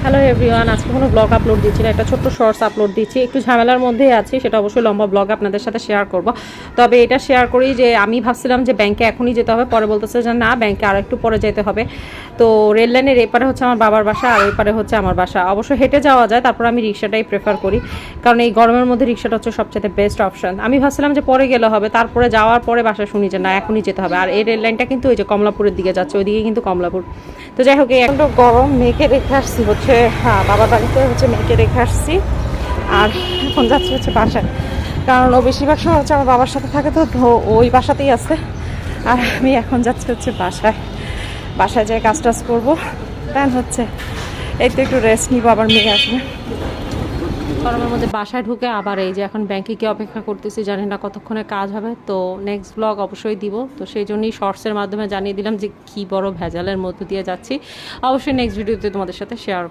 Hello everyone, আজকে কোনো blog upload দিচ্ছি না, একটা ছোট্ট শর্টস আপলোড দিচ্ছি। একটু ঝামেলার মধ্যেই আছি, সেটা অবশ্যই লম্বা ব্লগ আপনাদের সাথে শেয়ার করব। তবে এটা শেয়ার করি যে আমি ভাবছিলাম যে ব্যাংকে এখনই যেতে হবে, পরে বলতেছে যে না, ব্যাংকে আরও একটু পরে যেতে হবে। তো রেল লাইনের এপারে হচ্ছে আমার বাবার বাসা, আর ওই পারে হচ্ছে আমার বাসা। অবশ্য হেঁটে যাওয়া যায়, তারপর আমি রিক্সাটাই প্রেফার করি, কারণ এই গরমের মধ্যে রিক্সাটা হচ্ছে সবচেয়ে বেস্ট অপশন। আমি ভাবছিলাম যে পরে গেলে হবে, তারপরে যাওয়ার পরে বাসা শুনি যে না, এখনই যেতে হবে। আর এই রেল লাইনটা কিন্তু ওই যে কমলাপুরের দিকে যাচ্ছে, ওইদিকে কিন্তু কমলাপুর। তো যাই হোক, এখন তো গরম, মেয়েকে রেখে আসছি হচ্ছে বাবার বাড়িতে, হচ্ছে মেয়েকে রেখে আসছি। আর এখন যাচ্ছি হচ্ছে বাসায়, কারণ ও বেশিরভাগ সময় হচ্ছে আমার বাবার সাথে থাকে, তো ওই বাসাতেই আছে। আর আমি এখন যাচ্ছি হচ্ছে বাসায় যেয়ে কাজ টাজ করবো। দেন হচ্ছে এই তো একটু রেস্ট নিবো, আবার মেয়ে আসবে। গরমের মধ্যে বাসায় ঢুকে আবার এই যে এখন ব্যাংকে গিয়ে অপেক্ষা করতেছি, জানি না কতক্ষণে কাজ হবে। তো নেক্সট ব্লগ অবশ্যই দিব, তো সেই জন্যই শর্টসের মাধ্যমে জানিয়ে দিলাম যে কী বড় ভেজালের মধ্য দিয়ে যাচ্ছি। অবশ্যই নেক্সট ভিডিওতে তোমাদের সাথে শেয়ার